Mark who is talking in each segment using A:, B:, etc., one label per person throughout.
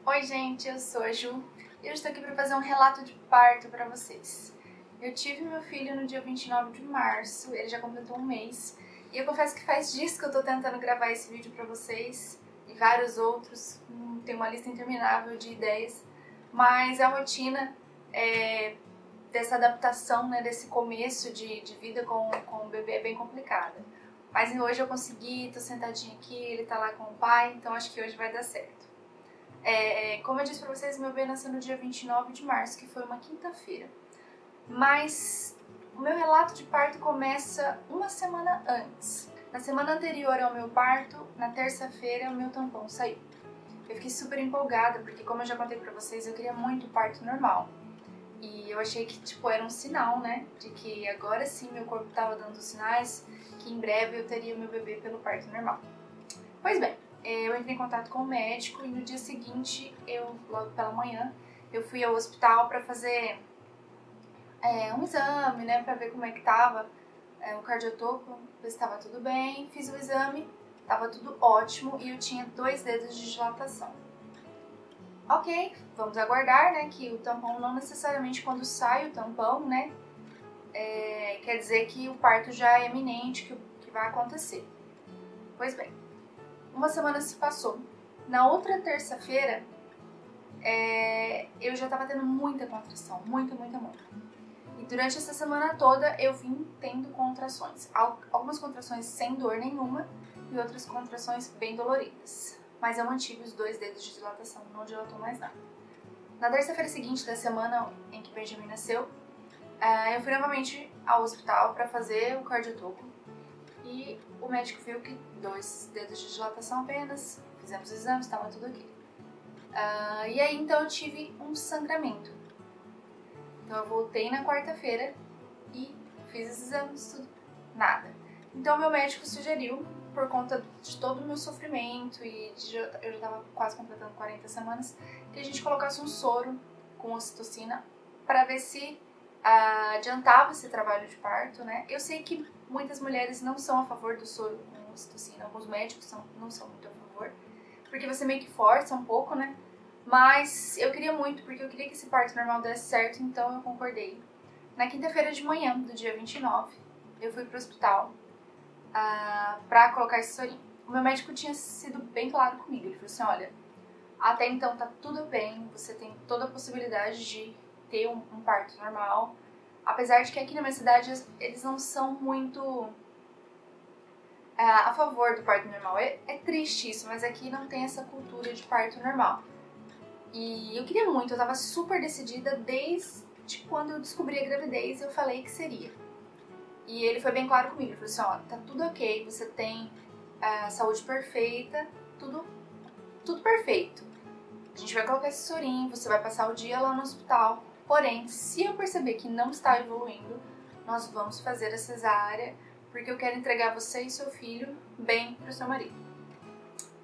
A: Oi gente, eu sou a Ju e eu estou aqui para fazer um relato de parto para vocês. Eu tive meu filho no dia 29 de março, ele já completou um mês e eu confesso que faz dias que eu estou tentando gravar esse vídeo para vocês e vários outros, tem uma lista interminável de ideias, mas a rotina dessa adaptação, né, desse começo de vida com o bebê é bem complicada. Mas hoje eu consegui, tô sentadinha aqui, ele tá lá com o pai, então acho que hoje vai dar certo. Como eu disse pra vocês, meu bebê nasceu no dia 29 de março, que foi uma quinta-feira. Mas o meu relato de parto começa uma semana antes. Na semana anterior ao meu parto, na terça-feira, o meu tampão saiu. Eu fiquei super empolgada, porque como eu já contei pra vocês, eu queria muito parto normal. E eu achei que, era um sinal, né, de que agora sim meu corpo estava dando sinais que em breve eu teria meu bebê pelo parto normal. Pois bem, eu entrei em contato com o médico e no dia seguinte, logo pela manhã, eu fui ao hospital para fazer um exame, né, para ver como é que tava o cardiotoco, ver se estava tudo bem. Fiz o exame, tava tudo ótimo e eu tinha 2 dedos de dilatação. Ok, vamos aguardar, né, que o tampão não necessariamente quando sai o tampão, né, quer dizer que o parto já é iminente, que vai acontecer. Pois bem, uma semana se passou. Na outra terça-feira, eu já tava tendo muita contração, muita. E durante essa semana toda eu vim tendo contrações. Algumas contrações sem dor nenhuma e outras contrações bem doloridas. Mas eu mantive os 2 dedos de dilatação, não dilatou mais nada. Na terça-feira seguinte da semana em que Benjamin nasceu, eu fui novamente ao hospital para fazer o cardiotoco e o médico viu que 2 dedos de dilatação apenas, fizemos os exames, estava tudo ok. E aí então eu tive um sangramento. Então eu voltei na quarta-feira e fiz os exames, tudo, nada. Então meu médico sugeriu, por conta de todo o meu sofrimento e eu já estava quase completando 40 semanas, que a gente colocasse um soro com ocitocina para ver se adiantava esse trabalho de parto, né? Eu sei que muitas mulheres não são a favor do soro com ocitocina, alguns médicos não são muito a favor, porque você meio que força um pouco, né? Mas eu queria muito, porque eu queria que esse parto normal desse certo, então eu concordei. Na quinta-feira de manhã, do dia 29, eu fui pro hospital pra colocar esse sorinho. O meu médico tinha sido bem claro comigo, ele falou assim, olha, até então tá tudo bem, você tem toda a possibilidade de ter um parto normal, apesar de que aqui na minha cidade eles não são muito a favor do parto normal. É triste isso, mas aqui não tem essa cultura de parto normal. E eu queria muito, eu tava super decidida desde quando eu descobri a gravidez, eu falei que seria. E ele foi bem claro comigo, ele falou assim, ó, tá tudo ok, você tem saúde perfeita, tudo perfeito. A gente vai colocar esse sorinho, você vai passar o dia lá no hospital, porém, se eu perceber que não está evoluindo, nós vamos fazer a cesárea, porque eu quero entregar você e seu filho bem pro seu marido.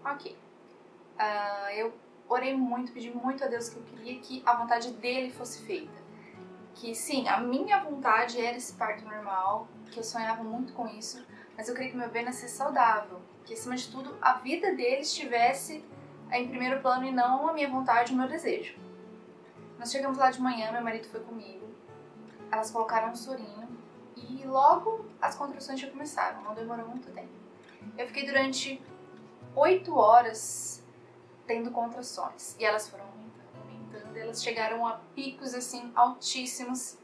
A: Ok. Eu orei muito, pedi muito a Deus que eu queria que a vontade dele fosse feita. Que sim, a minha vontade era esse parto normal, que eu sonhava muito com isso, mas eu queria que meu bebê nascesse saudável, que acima de tudo a vida dele estivesse em primeiro plano e não a minha vontade e o meu desejo. Nós chegamos lá de manhã, meu marido foi comigo, elas colocaram um sorinho e logo as contrações já começaram, não demorou muito tempo. Eu fiquei durante 8 horas tendo contrações e elas foram aumentando, elas chegaram a picos assim altíssimos.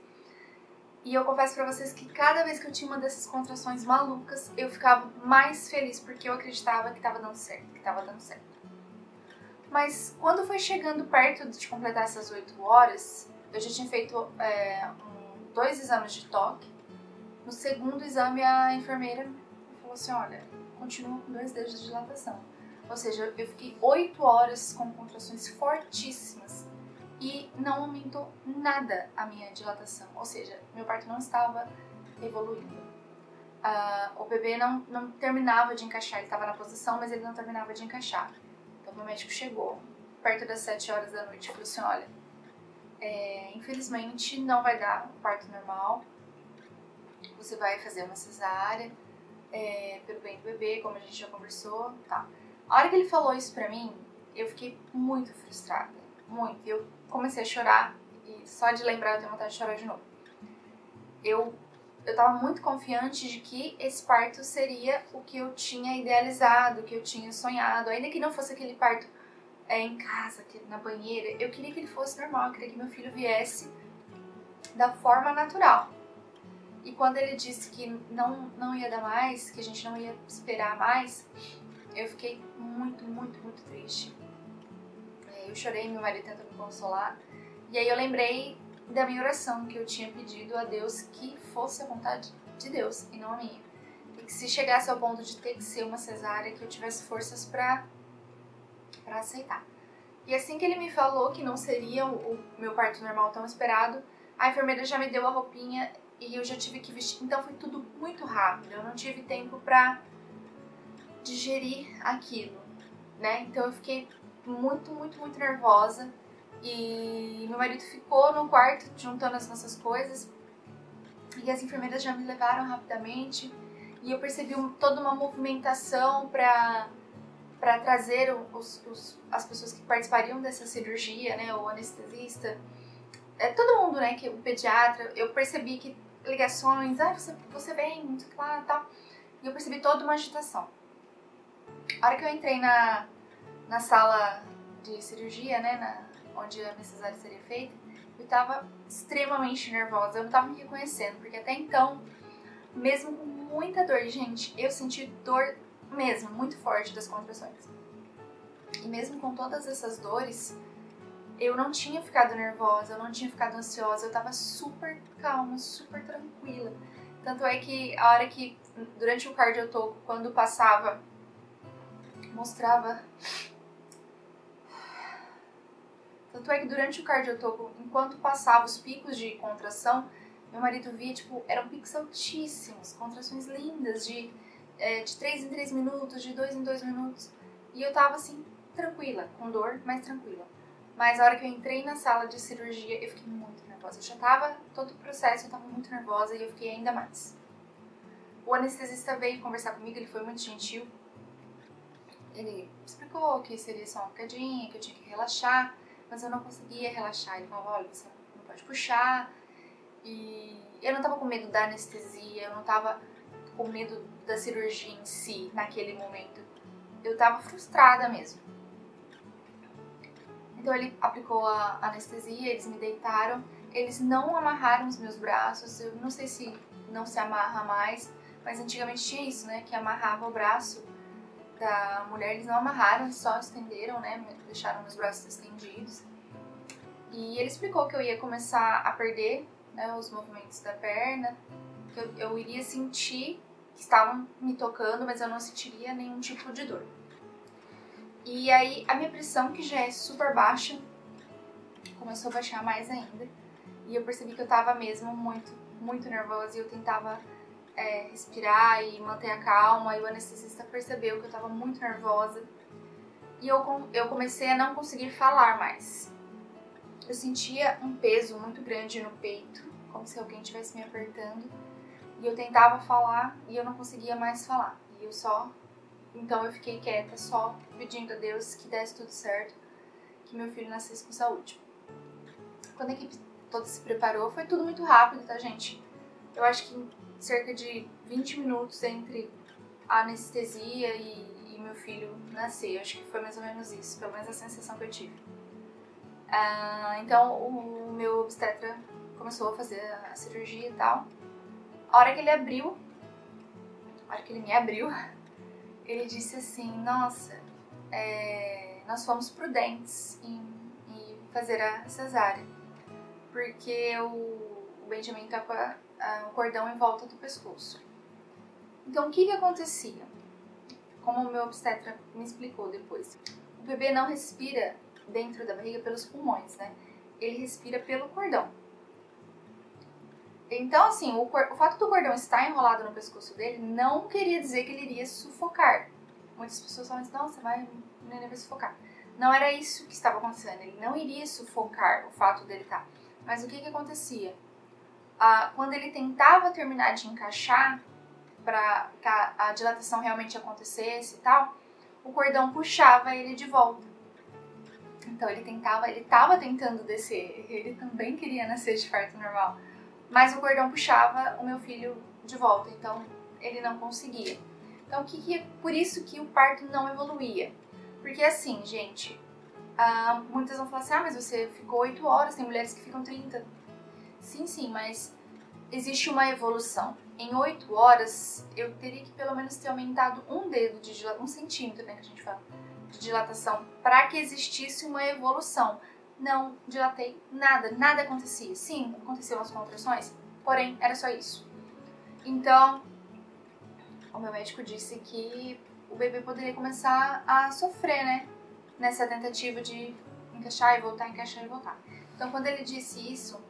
A: E eu confesso pra vocês que cada vez que eu tinha uma dessas contrações malucas, eu ficava mais feliz porque eu acreditava que estava dando certo, Mas quando foi chegando perto de completar essas 8 horas, eu já tinha feito 2 exames de toque. No segundo exame a enfermeira falou assim, olha, continua com 2 dedos de dilatação. Ou seja, eu fiquei 8 horas com contrações fortíssimas e não aumentou nada a minha dilatação. Ou seja, meu parto não estava evoluindo. O bebê não terminava de encaixar, ele estava na posição, mas ele não terminava de encaixar. Então meu médico chegou perto das 7 horas da noite e falou assim, olha, infelizmente não vai dar o parto normal, você vai fazer uma cesárea, pelo bem do bebê, como a gente já conversou, tá. A hora que ele falou isso pra mim, eu fiquei muito frustrada, muito. Eu comecei a chorar e só de lembrar eu tenho vontade de chorar de novo. Eu tava muito confiante de que esse parto seria o que eu tinha idealizado, o que eu tinha sonhado. Ainda que não fosse aquele parto em casa, na banheira, eu queria que ele fosse normal, eu queria que meu filho viesse da forma natural. E quando ele disse que não ia dar mais, que a gente não ia esperar mais, eu fiquei muito, muito, muito triste. Eu chorei, meu marido tentou me consolar. E aí eu lembrei da minha oração, que eu tinha pedido a Deus que fosse a vontade de Deus e não a minha. E que se chegasse ao ponto de ter que ser uma cesárea, que eu tivesse forças pra aceitar. E assim que ele me falou que não seria o meu parto normal tão esperado, a enfermeira já me deu a roupinha e eu já tive que vestir. Então foi tudo muito rápido, eu não tive tempo pra digerir aquilo, né? Então eu fiquei muito, muito, muito nervosa. E meu marido ficou no quarto juntando as nossas coisas e as enfermeiras já me levaram rapidamente e eu percebi toda uma movimentação para trazer as pessoas que participariam dessa cirurgia, né, o anestesista, todo mundo, né, que o pediatra. Eu percebi que ligações, você vem, não sei lá, tal, e eu percebi toda uma agitação. A hora que eu entrei na sala de cirurgia, né, onde a minha cesárea seria feita, eu tava extremamente nervosa, eu não tava me reconhecendo, porque até então, mesmo com muita dor, gente, eu senti dor mesmo, muito forte das contrações. E mesmo com todas essas dores, eu não tinha ficado nervosa, eu não tinha ficado ansiosa, eu tava super calma, super tranquila. Tanto é que a hora que, durante o cardiotoco, quando passava, mostrava... Tanto é que durante o cardiotoco, enquanto passava os picos de contração, meu marido via, tipo, eram picos altíssimos, contrações lindas, de 3 em 3 minutos, de 2 em 2 minutos. E eu tava, assim, tranquila, com dor, mas tranquila. Mas a hora que eu entrei na sala de cirurgia, eu fiquei muito nervosa. Eu já tava, todo o processo, eu tava muito nervosa e eu fiquei ainda mais. O anestesista veio conversar comigo, ele foi muito gentil. Ele explicou que seria só uma picadinha, que eu tinha que relaxar. Mas eu não conseguia relaxar. Ele falou, olha, você não pode puxar. E eu não tava com medo da anestesia, eu não tava com medo da cirurgia em si, naquele momento. Eu tava frustrada mesmo. Então ele aplicou a anestesia, eles me deitaram. Eles não amarraram os meus braços, eu não sei se não se amarra mais, mas antigamente tinha isso, né, que amarrava o braço da mulher. Eles não amarraram, só estenderam, né, deixaram meus braços estendidos. E ele explicou que eu ia começar a perder, né, os movimentos da perna, que eu iria sentir que estavam me tocando, mas eu não sentiria nenhum tipo de dor. E aí a minha pressão, que já é super baixa, começou a baixar mais ainda. E eu percebi que eu tava mesmo muito, muito nervosa e eu tentava respirar e manter a calma. E o anestesista percebeu que eu tava muito nervosa. E eu comecei a não conseguir falar mais. Eu sentia um peso muito grande no peito, como se alguém estivesse me apertando. E eu tentava falar e eu não conseguia mais falar. E eu só... Então eu fiquei quieta, só pedindo a Deus que desse tudo certo, que meu filho nascesse com saúde. Quando a equipe toda se preparou, foi tudo muito rápido, tá, gente? Eu acho que em cerca de 20 minutos entre a anestesia e meu filho nascer. Eu acho que foi mais ou menos isso, pelo menos a sensação que eu tive. Então o meu obstetra começou a fazer a cirurgia e tal. A hora que ele me abriu, ele disse assim, nossa, nós fomos prudentes em fazer a cesárea, porque o Benjamin tá com o cordão em volta do pescoço. Então o que acontecia? Como o meu obstetra me explicou depois, o bebê não respira dentro da barriga pelos pulmões, né? Ele respira pelo cordão. Então, assim, o fato do cordão estar enrolado no pescoço dele não queria dizer que ele iria sufocar. Muitas pessoas falam assim, nossa, o neném vai sufocar. Não era isso que estava acontecendo, ele não iria sufocar o fato dele estar. Mas o que acontecia? Quando ele tentava terminar de encaixar, para que a dilatação realmente acontecesse e tal, o cordão puxava ele de volta. Então ele tava tentando descer, ele também queria nascer de parto normal, mas o cordão puxava o meu filho de volta, então ele não conseguia. Então por isso que o parto não evoluía. Porque assim, gente, muitas vão falar assim, mas você ficou 8 horas, tem mulheres que ficam 30. Sim, mas existe uma evolução. Em 8 horas, eu teria que pelo menos ter aumentado um dedo de dilatação, 1 centímetro, né, que a gente fala, de dilatação, para que existisse uma evolução. Não dilatei nada acontecia. Sim, aconteciam as contrações, porém, era só isso. Então, o meu médico disse que o bebê poderia começar a sofrer, né, nessa tentativa de encaixar e voltar, encaixar e voltar. Então, quando ele disse isso,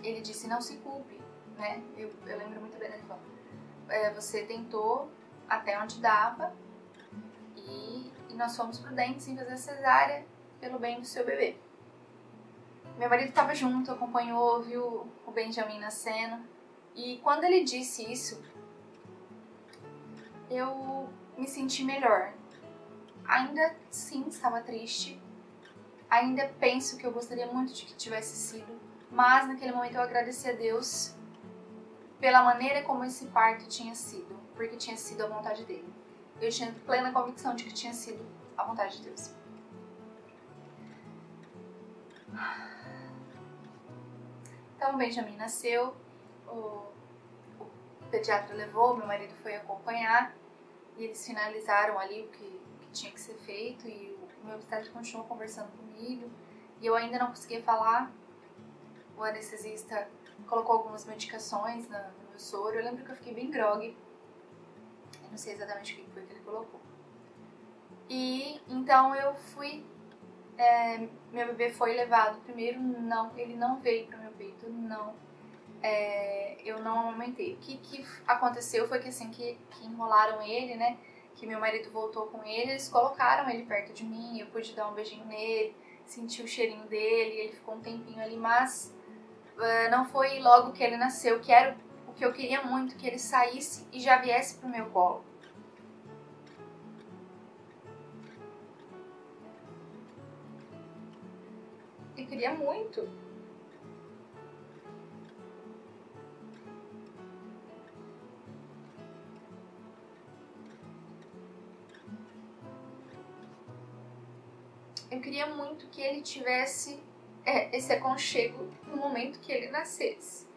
A: ele disse, não se culpe, né? Eu lembro muito bem dele falando. Você tentou até onde dava e nós fomos prudentes em fazer a cesárea pelo bem do seu bebê. Meu marido estava junto, acompanhou, viu o Benjamin nascendo. E quando ele disse isso, eu me senti melhor. Ainda sim estava triste, ainda penso que eu gostaria muito de que tivesse sido, mas naquele momento eu agradeci a Deus pela maneira como esse parto tinha sido, porque tinha sido a vontade dele. Eu tinha plena convicção de que tinha sido a vontade de Deus. Então o Benjamin nasceu, o pediatra levou, meu marido foi acompanhar e eles finalizaram ali o que tinha que ser feito e o meu obstetra continuou conversando comigo e eu ainda não conseguia falar. O anestesista colocou algumas medicações no meu soro. Eu lembro que eu fiquei bem grogue. Eu não sei exatamente o que foi que ele colocou. E então eu fui... meu bebê foi levado primeiro. Não, ele não veio para o meu peito. Não. Eu não amamentei. O que aconteceu foi que assim que enrolaram ele, né? Que meu marido voltou com ele. Eles colocaram ele perto de mim. Eu pude dar um beijinho nele. Senti o cheirinho dele. Ele ficou um tempinho ali, mas... não foi logo que ele nasceu, que era o que eu queria muito, que ele saísse e já viesse pro meu colo. Eu queria muito. Eu queria muito que ele tivesse esse aconchego no momento que ele nascesse.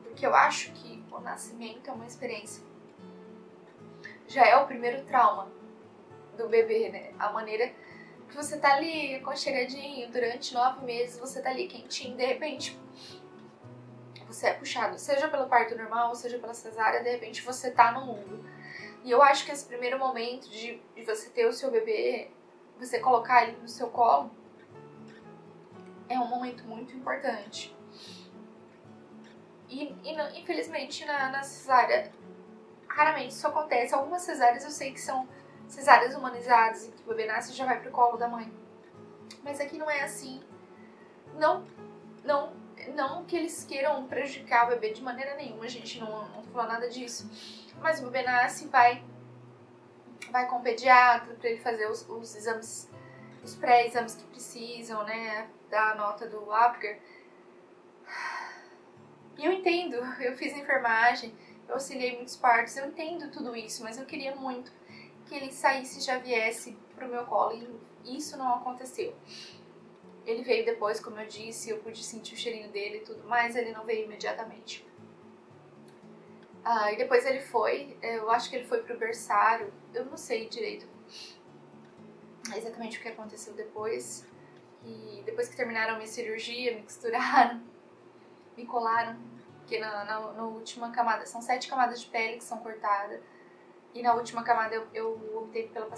A: Porque eu acho que o nascimento é uma experiência. Já é o primeiro trauma do bebê, né? A maneira que você tá ali aconchegadinho durante 9 meses, você tá ali quentinho, de repente você é puxado, seja pelo parto normal, seja pela cesárea, de repente você tá no mundo. E eu acho que esse primeiro momento de você ter o seu bebê, você colocar ele no seu colo, é um momento muito importante. E infelizmente na cesárea, raramente isso acontece. Algumas cesáreas eu sei que são cesáreas humanizadas, em que o bebê nasce e já vai pro colo da mãe. Mas aqui não é assim. Não que eles queiram prejudicar o bebê de maneira nenhuma, gente, não tô falando nada disso. Mas o bebê nasce e vai com o pediatra pra ele fazer os exames, os pré-exames que precisam, né, da nota do Apgar. E eu entendo, eu fiz enfermagem, eu auxiliei muitos partos, eu entendo tudo isso, mas eu queria muito que ele saísse e já viesse pro meu colo, e isso não aconteceu. Ele veio depois, como eu disse, eu pude sentir o cheirinho dele e tudo, mas ele não veio imediatamente. E depois ele foi, eu acho que ele foi pro berçário, eu não sei direito exatamente o que aconteceu depois. E depois que terminaram a minha cirurgia, me costuraram, me colaram, porque na última camada, são 7 camadas de pele que são cortadas, e na última camada eu optei pela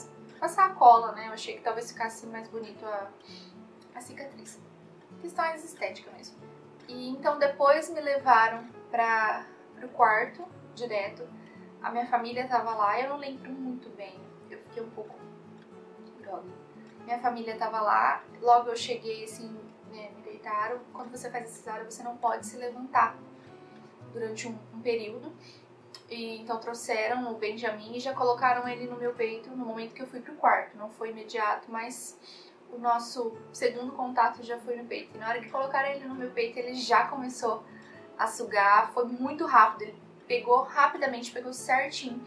A: passar a cola, né, eu achei que talvez ficasse mais bonito a cicatriz. Questões estéticas mesmo. E então depois me levaram pro quarto, direto. A minha família tava lá, eu não lembro muito bem, eu fiquei um pouco grogue. minha família tava lá, logo eu cheguei assim, né, me deitaram. Quando você faz a cesárea, você não pode se levantar durante um período. E então trouxeram o Benjamin e já colocaram ele no meu peito no momento que eu fui pro quarto. Não foi imediato, mas o nosso segundo contato já foi no peito. E na hora que colocaram ele no meu peito, ele já começou a sugar. Foi muito rápido, ele pegou rapidamente, pegou certinho.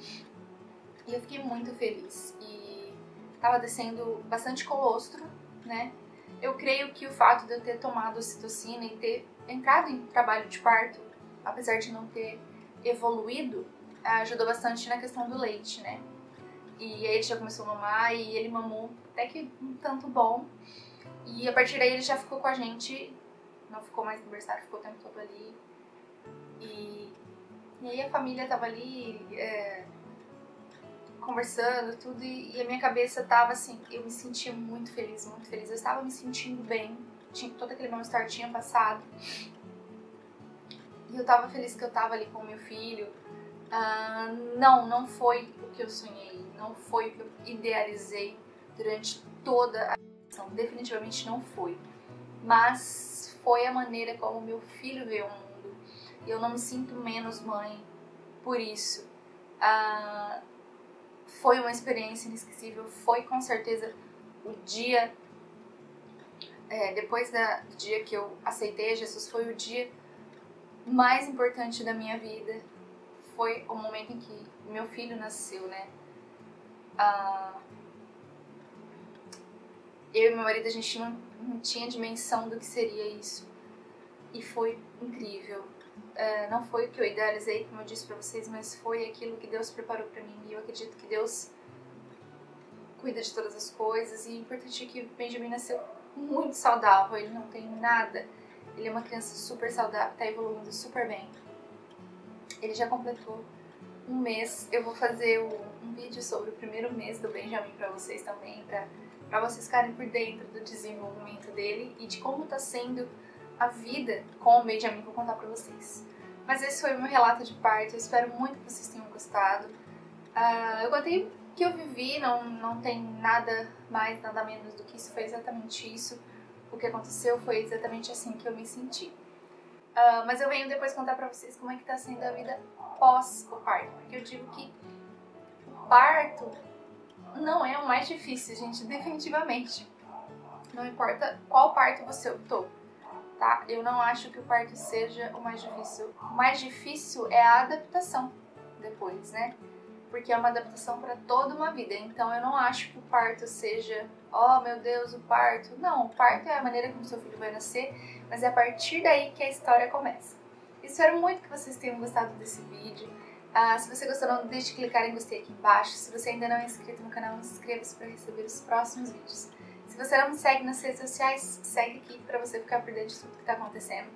A: E eu fiquei muito feliz. E tava descendo bastante colostro, né? Eu creio que o fato de eu ter tomado ocitocina e ter entrado em trabalho de parto, apesar de não ter evoluído, ajudou bastante na questão do leite, né? E aí ele já começou a mamar e ele mamou até que um tanto bom. E a partir daí ele já ficou com a gente, não ficou mais no berçário, ficou o tempo todo ali. E aí a família tava ali conversando, tudo, e a minha cabeça tava assim, eu me sentia muito feliz, muito feliz. Eu estava me sentindo bem, todo aquele mal-estar tinha passado. E eu tava feliz que eu tava ali com o meu filho. Não foi o que eu sonhei, não foi o que eu idealizei durante toda a gestação, definitivamente não foi. Mas foi a maneira como meu filho veio ao mundo. E eu não me sinto menos mãe por isso. Foi uma experiência inesquecível, foi com certeza o dia, depois do dia que eu aceitei Jesus, foi o dia mais importante da minha vida. Foi o momento em que meu filho nasceu, né? Eu e meu marido, a gente não tinha dimensão do que seria isso. E foi incrível. Não foi o que eu idealizei, como eu disse pra vocês, mas foi aquilo que Deus preparou pra mim. E eu acredito que Deus cuida de todas as coisas. E o importante é que o Benjamin nasceu muito saudável, ele não tem nada. Ele é uma criança super saudável, tá evoluindo super bem. Ele já completou um mês. Eu vou fazer um vídeo sobre o primeiro mês do Benjamin pra vocês também, pra vocês ficarem por dentro do desenvolvimento dele e de como tá sendo a vida com o Benjamin. Vou contar pra vocês. Mas esse foi o meu relato de parto, eu espero muito que vocês tenham gostado. Eu contei o que eu vivi, não tem nada mais, nada menos do que isso, foi exatamente isso. O que aconteceu foi exatamente assim que eu me senti. Mas eu venho depois contar pra vocês como é que tá sendo a vida pós o parto, porque eu digo que o parto não é o mais difícil, gente, definitivamente. Não importa qual parto você optou, tá? Eu não acho que o parto seja o mais difícil. O mais difícil é a adaptação depois, né? Porque é uma adaptação para toda uma vida. Então eu não acho que o parto seja, oh meu Deus, o parto. Não, o parto é a maneira como seu filho vai nascer, mas é a partir daí que a história começa. Espero muito que vocês tenham gostado desse vídeo. Se você gostou, não deixe de clicar em gostei aqui embaixo. Se você ainda não é inscrito no canal, inscreva-se para receber os próximos vídeos. Se você não me segue nas redes sociais, segue aqui para você ficar por dentro de tudo que está acontecendo.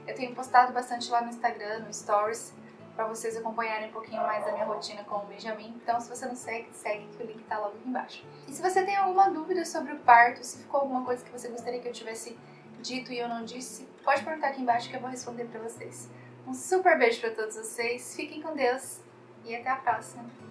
A: Eu tenho postado bastante lá no Instagram, no Stories, para vocês acompanharem um pouquinho mais da minha rotina com o Benjamin. Então, se você não segue, segue que o link tá logo aqui embaixo. E se você tem alguma dúvida sobre o parto, se ficou alguma coisa que você gostaria que eu tivesse dito e eu não disse, pode perguntar aqui embaixo que eu vou responder para vocês. Um super beijo para todos vocês, fiquem com Deus e até a próxima!